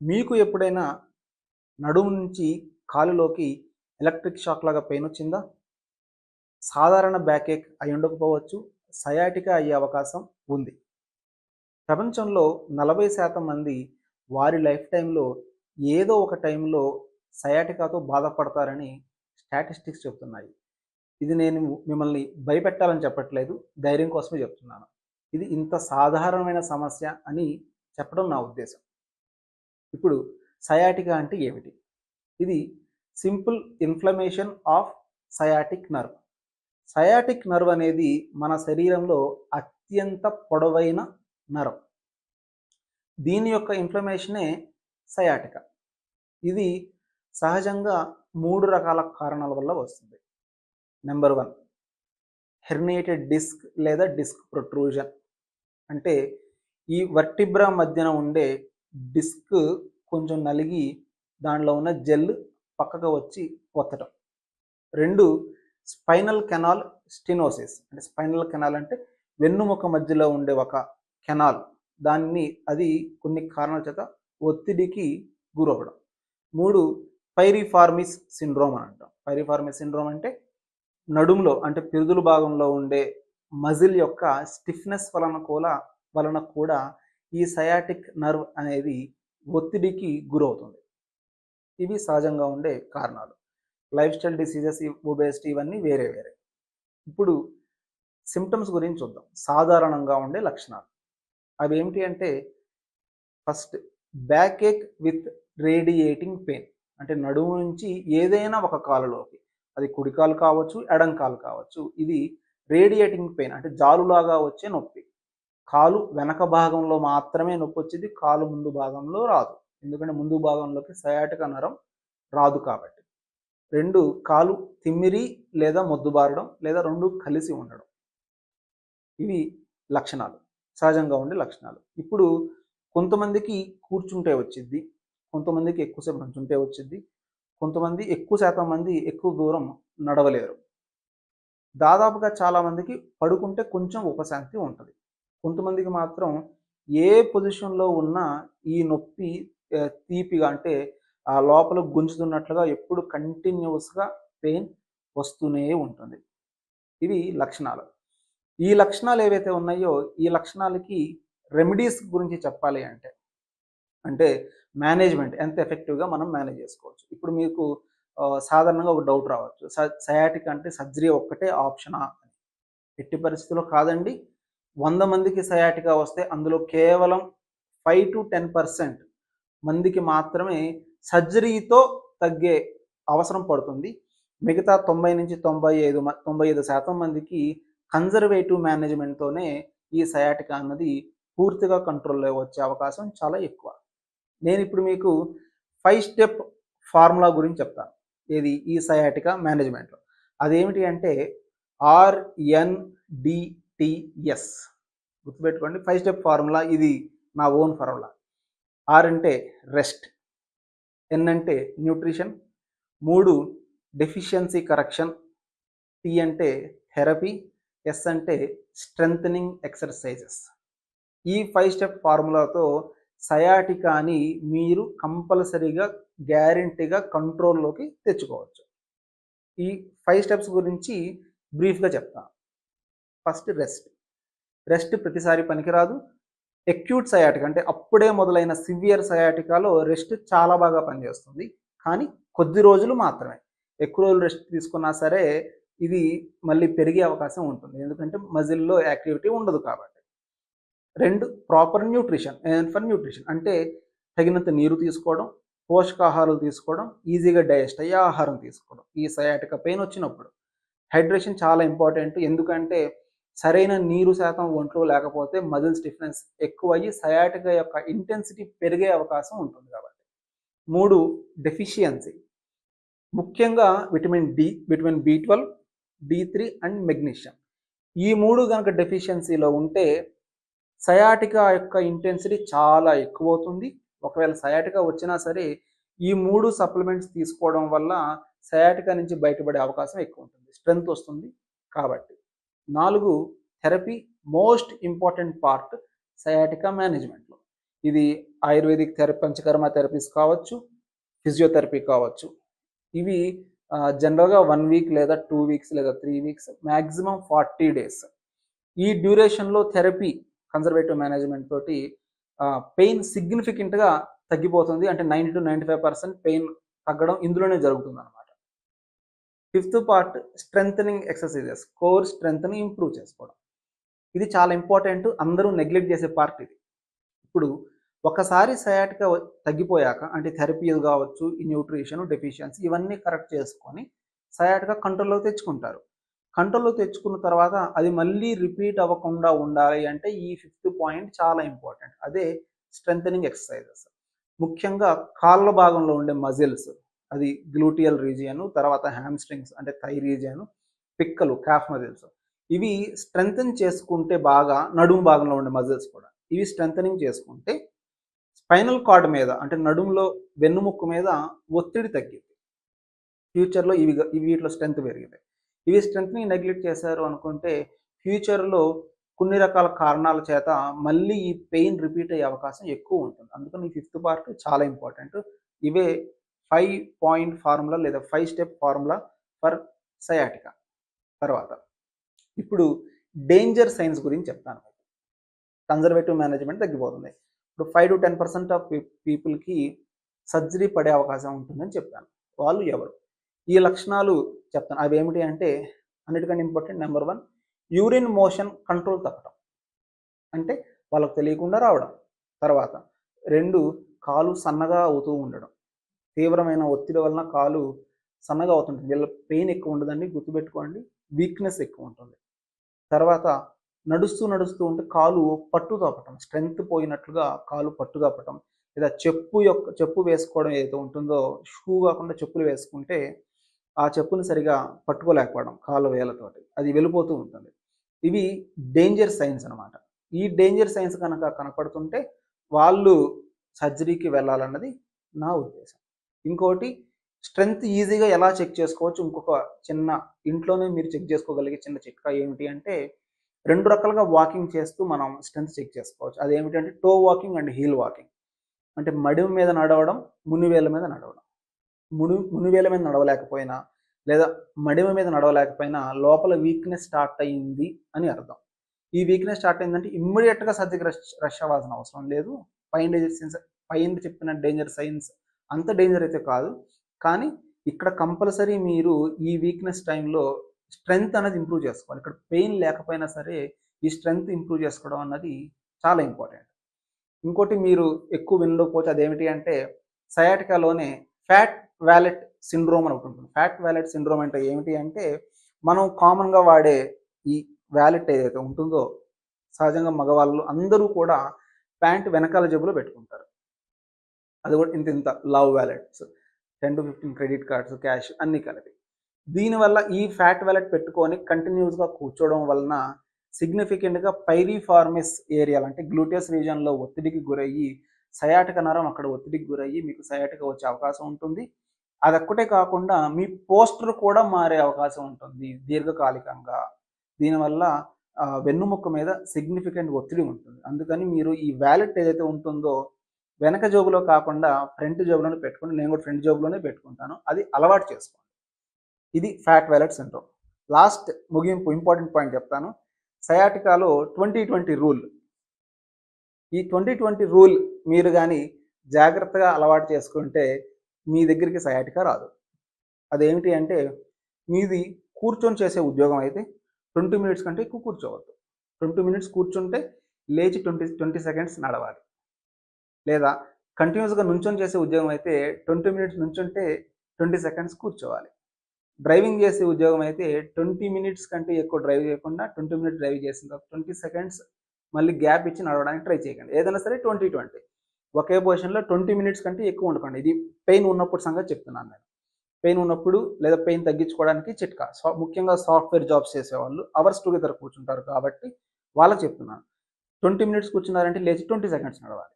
మీకు ఎప్పుడైనా నడుము నుంచి కాలులోకి ఎలక్ట్రిక్ షాక్ లాగా పెయిన్ వచ్చిందా? సాధారణ బ్యాకేక్ అయి ఉండకపోవచ్చు. సయాటికా అయ్యే అవకాశం ఉంది. ప్రపంచంలో 40% మంది వారి లైఫ్ టైంలో ఏదో ఒక టైంలో సయాటికాతో బాధపడతారని స్టాటిస్టిక్స్ చెప్తున్నాయి. ఇది నేను మిమ్మల్ని భయపెట్టాలని చెప్పట్లేదు. ధైర్యం కోసమే చెప్తున్నాను. ఇది ఇంత సాధారణమైన సమస్య అని చెప్పడం నా ఉద్దేశం. ఇప్పుడు సయాటికా అంటే ఏమిటి? ఇది simple inflammation of sciatic nerve. Sciatic nerve అనేది మన శరీరంలో అత్యంత పొడవైన నర్వ్. దీని యొక్క ఇన్ఫ్లమేషనే సయాటికా. ఇది సహజంగా 3 రకాల కారణాల వల్ల వస్తుంది. నెంబర్ 1, హెర్నియేటెడ్ డిస్క్ లేదా డిస్క్ ప్రొట్రూజన్. అంటే ఈ వర్టిబ్రా మధ్యన ఉండే డిస్క్ కొంచెం నలిగి దానిలో ఉన్న జెల్ పక్కకు వచ్చి ఒత్తటం. 2, స్పైనల్ కెనాల్ స్టెనోసిస్. అంటే స్పైనల్ కెనాల్ అంటే వెన్నుముక మధ్యలో ఉండే ఒక కెనాల్, అది కొన్ని కారణాల చేత ఒత్తిడికి గురవ్వడం. 3, పైరిఫార్మిస్ సిండ్రోమ్ అని అంటాం. పైరిఫార్మిస్ సిండ్రోమ్ అంటే నడుములో అంటే పిరుదుల భాగంలో ఉండే మజిల్ యొక్క స్టిఫ్నెస్ వలన కూడా ఈ సయాటిక్ నర్వ్ అనేది ఒత్తిడికి గురవుతుంది. ఇవి సహజంగా ఉండే కారణాలు. లైఫ్ స్టైల్ డిసీజెస్, ఒబేసిటీ ఇవన్నీ వేరే. ఇప్పుడు సిమ్టమ్స్ గురించి చూద్దాం. సాధారణంగా ఉండే లక్షణాలు అవి ఏమిటి అంటే, ఫస్ట్, బ్యాకేక్ విత్ రేడియేటింగ్ పెయిన్. అంటే నడుము నుంచి ఏదైనా ఒక కాలులోకి, అది కుడి కాలు కావచ్చు, ఎడం కాలు కావచ్చు, ఇది రేడియేటింగ్ పెయిన్ అంటే జాలులాగా వచ్చే నొప్పి. కాలు వెనక భాగంలో మాత్రమే నొప్పి వచ్చేది, కాలు ముందు భాగంలో రాదు. ఎందుకంటే ముందు భాగంలోకి సయాటికా నరం రాదు కాబట్టి. 2, కాలు తిమ్మిరి లేదా మొద్దుబారడం లేదా 2 కలిసి ఉండడం. ఇవి లక్షణాలు, సహజంగా ఉండే లక్షణాలు. ఇప్పుడు కొంతమందికి కూర్చుంటే వచ్చిద్ది, కొంతమందికి ఎక్కువసేపు నుంచుంటే వచ్చిద్ది, కొంతమంది ఎక్కువ శాతం మంది ఎక్కువ దూరం నడవలేరు. దాదాపుగా చాలామందికి పడుకుంటే కొంచెం ఉపశాంతి ఉంటుంది. కొంతమందికి మాత్రం ఏ పొజిషన్లో ఉన్నా ఈ నొప్పి తీపిగా అంటే ఆ లోపల గుంజుతున్నట్లుగా ఎప్పుడు కంటిన్యూస్గా పెయిన్ వస్తూనే ఉంటుంది. ఇవి లక్షణాలు. ఈ లక్షణాలు ఏవైతే ఉన్నాయో ఈ లక్షణాలకి రెమెడీస్ గురించి చెప్పాలి అంటే మేనేజ్మెంట్ ఎంత ఎఫెక్టివ్గా మనం మేనేజ్ చేసుకోవచ్చు. ఇప్పుడు మీకు సాధారణంగా ఒక డౌట్ రావచ్చు, సయాటిక్ అంటే సర్జరీ ఒక్కటే ఆప్షనా అని. ఎట్టి పరిస్థితుల్లో కాదండి. 100 మందికి సయాటికా వస్తే అందులో కేవలం 5 to 10% మందికి మాత్రమే సర్జరీతో తగ్గే అవసరం పడుతుంది. మిగతా 90 నుంచి 95% మందికి కన్జర్వేటివ్ మేనేజ్మెంట్తోనే ఈ సయాటికా అన్నది పూర్తిగా కంట్రోల్లో వచ్చే అవకాశం చాలా ఎక్కువ. నేను ఇప్పుడు మీకు 5 స్టెప్ ఫార్ములా గురించి చెప్తాను. ఏది ఈ సయాటికా మేనేజ్మెంట్లో. అదేమిటి అంటే RNDTS. గుర్తుపెట్టుకోండి, 5 స్టెప్ ఫార్ములా. ఇది నా ఓన్ ఫార్ములా. R అంటే రెస్ట్, N అంటే న్యూట్రిషన్, 3 డెఫిషియన్సీ కరెక్షన్, T అంటే థెరపీ, S అంటే స్ట్రెంథనింగ్ ఎక్సర్సైజెస్. ఈ 5 స్టెప్ ఫార్ములాతో సయాటికాని మీరు కంపల్సరీగా గ్యారెంటీగా కంట్రోల్లోకి తెచ్చుకోవచ్చు. ఈ 5 స్టెప్స్ గురించి బ్రీఫ్గా చెప్తాను. ఫస్ట్, రెస్ట్ ప్రతిసారి పనికిరాదు. ఎక్యూట్ సయాటికా అంటే అప్పుడే మొదలైన సివియర్ సయాటికాలో రెస్ట్ చాలా బాగా పనిచేస్తుంది, కానీ కొద్ది రోజులు మాత్రమే. ఎక్కువ రోజులు రెస్ట్ తీసుకున్నా సరే ఇది మళ్ళీ పెరిగే అవకాశం ఉంటుంది, ఎందుకంటే మజిల్లో యాక్టివిటీ ఉండదు కాబట్టి. 2, ప్రాపర్ న్యూట్రిషన్. ఫర్ న్యూట్రిషన్ అంటే తగినంత నీరు తీసుకోవడం, పోషకాహారాలు తీసుకోవడం, ఈజీగా డైజెస్ట్ అయ్యే ఆహారం తీసుకోవడం. ఈ సయాటికా పెయిన్ వచ్చినప్పుడు హైడ్రేషన్ చాలా ఇంపార్టెంట్. ఎందుకంటే సరైన నీరు శాతం ఒంట్లో లేకపోతే మజిల్ స్టిఫ్నెస్ ఎక్కువయ్యి సయాటికా యొక్క ఇంటెన్సిటీ పెరిగే అవకాశం ఉంటుంది కాబట్టి. 3, డెఫిషియన్సీ. ముఖ్యంగా vitamin B12, D3 and magnesium. ఈ 3 కనుక డెఫిషియన్సీలో ఉంటే సయాటికా యొక్క ఇంటెన్సిటీ చాలా ఎక్కువ అవుతుంది. ఒకవేళ సయాటికా వచ్చినా సరే ఈ 3 సప్లిమెంట్స్ తీసుకోవడం వల్ల సయాటికా నుంచి బయటపడే అవకాశం ఎక్కువ ఉంటుంది, స్ట్రెంగ్త్ వస్తుంది కాబట్టి. 4, therapy. Most important part sciatica మేనేజ్మెంట్లో. ఇది ఆయుర్వేదిక్ థెరపీ, పంచకర్మ థెరపీస్ కావచ్చు, ఫిజియోథెరపీ కావచ్చు. ఇవి జనరల్గా 1 వీక్ లేదా 2 వీక్స్ లేదా 3 వీక్స్, మ్యాక్సిమం 40 డేస్. ఈ డ్యూరేషన్లో థెరపీ కన్జర్వేటివ్ మేనేజ్మెంట్ తోటి పెయిన్ సిగ్నిఫికెంట్గా తగ్గిపోతుంది. అంటే 90-95% పెయిన్ తగ్గడం ఇందులోనే జరుగుతుంది అనమాట. 5th part strengthening exercises, core స్ట్రెంత్ని ఇంప్రూవ్ చేసుకోవడం. ఇది చాలా ఇంపార్టెంట్, అందరూ నెగ్లెక్ట్ చేసే పార్ట్ ఇది. ఇప్పుడు ఒకసారి సయాటికా తగ్గిపోయాక, అంటే థెరపీలు కావచ్చు, ఈ న్యూట్రిషన్ డెఫిషియన్సీ ఇవన్నీ కరెక్ట్ చేసుకొని సయాటికా కంట్రోల్లో తెచ్చుకుంటారు. కంట్రోల్లో తెచ్చుకున్న తర్వాత అది మళ్ళీ రిపీట్ అవ్వకుండా ఉండాలి అంటే ఈ 5th పాయింట్ చాలా ఇంపార్టెంట్. అదే స్ట్రెంథనింగ్ ఎక్సర్సైజెస్. ముఖ్యంగా కాళ్ళ భాగంలో ఉండే మజిల్స్, అది గ్లూటియల్ రీజియన్, తర్వాత హ్యామ్స్ట్రింగ్స్ అంటే థై రీజియన్, పిక్కలు, కాఫ్ మజిల్స్, ఇవి స్ట్రెంథన్ చేసుకుంటే బాగా, నడుము భాగంలో ఉండే మజిల్స్ కూడా ఇవి స్ట్రెంథనింగ్ చేసుకుంటే స్పైనల్ కార్డ్ మీద, అంటే నడుములో వెన్నుముక్కు మీద ఒత్తిడి తగ్గింది. ఫ్యూచర్లో వీటిలో స్ట్రెంత్ పెరిగింది. ఇవి స్ట్రెంత్ని నెగ్లెక్ట్ చేశారు అనుకుంటే ఫ్యూచర్లో కొన్ని రకాల కారణాల చేత మళ్ళీ ఈ పెయిన్ రిపీట్ అయ్యే అవకాశం ఎక్కువ ఉంటుంది. అందుకని ఈ 5th పార్ట్ చాలా ఇంపార్టెంట్. ఇవే 5 పాయింట్ ఫార్ములా లేదా 5 స్టెప్ ఫార్ములా ఫర్ సయాటికా. తర్వాత ఇప్పుడు డేంజర్ సైన్స్ గురించి చెప్తాను. కన్జర్వేటివ్ మేనేజ్మెంట్ తగ్గిపోతుంది. ఇప్పుడు 5-10% ఆఫ్ పీపుల్కి సర్జరీ పడే అవకాశం ఉంటుందని చెప్పాను. వాళ్ళు ఎవరు? ఈ లక్షణాలు చెప్తాను. అవి ఏమిటి అంటే, అన్నిటికంటే important number 1, urine motion control తప్పడం, అంటే వాళ్ళకు తెలియకుండా రావడం. తర్వాత 2, కాలు సన్నగా అవుతూ ఉండడం. తీవ్రమైన ఒత్తిడి వలన కాలు సన్నగా అవుతుంటుంది. వీళ్ళ పెయిన్ ఎక్కువ ఉండదండి, గుర్తుపెట్టుకోండి, వీక్నెస్ ఎక్కువ ఉంటుంది. తర్వాత నడుస్తూ ఉంటే కాలు పట్టు తప్పటం, స్ట్రెంగ్త్ పోయినట్లుగా కాలు పట్టు తప్పటం, లేదా చెప్పు వేసుకోవడం ఏదైతే ఉంటుందో, షూ కాకుండా చెప్పులు వేసుకుంటే ఆ చెప్పుని సరిగా పట్టుకోలేకపోవడం కాళ్ళ వేళ్ళతోటి, అది వెళ్ళిపోతూ ఉంటుంది. ఇవి డేంజర్ సైన్స్ అనమాట. ఈ డేంజర్ సైన్స్ కనుక కనపడుతుంటే వాళ్ళు సర్జరీకి వెళ్ళాలన్నది నా ఉద్దేశం. ఇంకోటి, స్ట్రెంగ్త్ ఈజీగా ఎలా చెక్ చేసుకోవచ్చు, ఇంకొక చిన్న ఇంట్లోనే మీరు చెక్ చేసుకోగలిగే చిన్న చిట్కా ఏమిటి అంటే, 2 రకాలుగా వాకింగ్ చేస్తూ మనం స్ట్రెంగ్త్ చెక్ చేసుకోవచ్చు. అదేమిటంటే toe walking and heel walking. అంటే మడిమ మీద నడవడం, మునివేళ్ళ మీద నడవడం. మునివేళ్ళ మీద నడవలేకపోయినా లేదా మడిమ మీద నడవలేకపోయినా లోపల వీక్నెస్ స్టార్ట్ అయ్యింది అని అర్థం. ఈ వీక్నెస్ స్టార్ట్ అయిందంటే ఇమ్మీడియట్గా సర్జరీకి రష్ అవ్వాల్సిన అవసరం లేదు. పైన చెప్పిన డేంజర్ సైన్స్ అంత డేంజర్ అయితే కాదు, కానీ ఇక్కడ కంపల్సరీ మీరు ఈ వీక్నెస్ టైంలో స్ట్రెంగ్త్ అనేది ఇంప్రూవ్ చేసుకోవాలి. ఇక్కడ పెయిన్ లేకపోయినా సరే ఈ స్ట్రెంగ్త్ ఇంప్రూవ్ చేసుకోవడం అన్నది చాలా ఇంపార్టెంట్. ఇంకోటి మీరు ఎక్కువ వినకపోతే అదేమిటి అంటే, సయాటికాలోనే ఫ్యాట్ వ్యాలెట్ సిండ్రోమ్ అని ఒకటి ఉంటుంది. ఫ్యాట్ వ్యాలెట్ సిండ్రోమ్ అంటే ఏమిటి అంటే, మనం కామన్గా వాడే ఈ వ్యాలెట్ ఏదైతే ఉంటుందో, సహజంగా మగవాళ్ళు అందరూ కూడా ప్యాంట్ వెనకాల జేబులో పెట్టుకుంటారు. అది కూడా ఇంత love wallets, 10-15 credit cards, cash అన్నీ కలిపి. దీనివల్ల ఈ ఫ్యాట్ వ్యాలెట్ పెట్టుకొని కంటిన్యూస్గా కూర్చోవడం వలన సిగ్నిఫికెంట్గా పైరిఫార్మిస్ ఏరియాలు, అంటే గ్లూటియస్ రీజియన్లో ఒత్తిడికి గురయ్యి, సయాటిక నరం అక్కడ ఒత్తిడికి గురయ్యి మీకు సయాటిక వచ్చే అవకాశం ఉంటుంది. అదొక్కటే కాకుండా మీ పోస్టర్ కూడా మారే అవకాశం ఉంటుంది దీర్ఘకాలికంగా. దీనివల్ల వెన్నుముక్క మీద సిగ్నిఫికెంట్ ఒత్తిడి ఉంటుంది. అందుకని మీరు ఈ వ్యాలెట్ ఏదైతే ఉంటుందో వెనక జోబులో కాకుండా ఫ్రంట్ జోబులోనే పెట్టుకోండి. నేను కూడా ఫ్రంట్ జోబులోనే పెట్టుకుంటాను. అది అలవాటు చేసుకోండి. ఇది ఫ్యాట్ వ్యాలెట్ సిండ్రోమ్. లాస్ట్ ముగింపు ఇంపార్టెంట్ పాయింట్ చెప్తాను. సయాటికాలో 20-20 రూల్. ఈ 20-20 రూల్ మీరు కానీ జాగ్రత్తగా అలవాటు చేసుకుంటే మీ దగ్గరికి సయాటికా రాదు. అదేమిటి అంటే, మీది కూర్చొని చేసే ఉద్యోగం అయితే 20 మినిట్స్ కంటే ఎక్కువ కూర్చోవద్దు. 20 మినిట్స్ కూర్చుంటే లేచి 20 సెకండ్స్ నడవాలి. లేదా కంటిన్యూస్గా నుంచొని చేసే ఉద్యోగం అయితే 20 మినిట్స్ నుంచుంటే 20 సెకండ్స్ కూర్చోవాలి. డ్రైవింగ్ చేసే ఉద్యోగం అయితే 20 మినిట్స్ కంటే ఎక్కువ డ్రైవ్ చేయకుండా 20 మినిట్స్ డ్రైవ్ చేసిన తర్వాత 20 సెకండ్స్ మళ్ళీ గ్యాప్ ఇచ్చి నడవడానికి ట్రై చేయకండి. ఏదైనా సరే 20-20. ఒకే పొజిషన్లో 20 మినిట్స్ కంటే ఎక్కువ ఉండకండి. ఇది పెయిన్ ఉన్నప్పుడు సంగతి చెప్తున్నాను నేను. పెయిన్ ఉన్నప్పుడు లేదా పెయిన్ తగ్గించుకోవడానికి చిట్కా. ముఖ్యంగా సాఫ్ట్వేర్ జాబ్స్ చేసేవాళ్ళు అవర్స్ టుగెదర్ కూర్చుంటారు కాబట్టి వాళ్ళకి చెప్తున్నాను. 20 మినిట్స్ కూర్చున్నారంటే లేచి 20 సెకండ్స్ నడవాలి.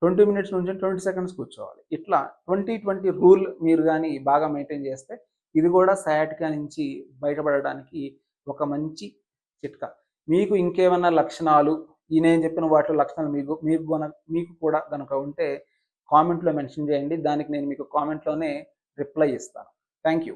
20 మినిట్స్ నుంచి 20 సెకండ్స్ కూర్చోవాలి. ఇట్లా 20-20 రూల్ మీరు కానీ బాగా మెయింటైన్ చేస్తే ఇది కూడా సయాటికా నుంచి బయటపడడానికి ఒక మంచి చిట్కా. మీకు ఇంకేమన్నా లక్షణాలు ఈ నేను చెప్పిన వాటిలో లక్షణాలు మీకు కూడా కనుక ఉంటే కామెంట్లో మెన్షన్ చేయండి. దానికి నేను మీకు కామెంట్లోనే రిప్లై ఇస్తాను. Thank you.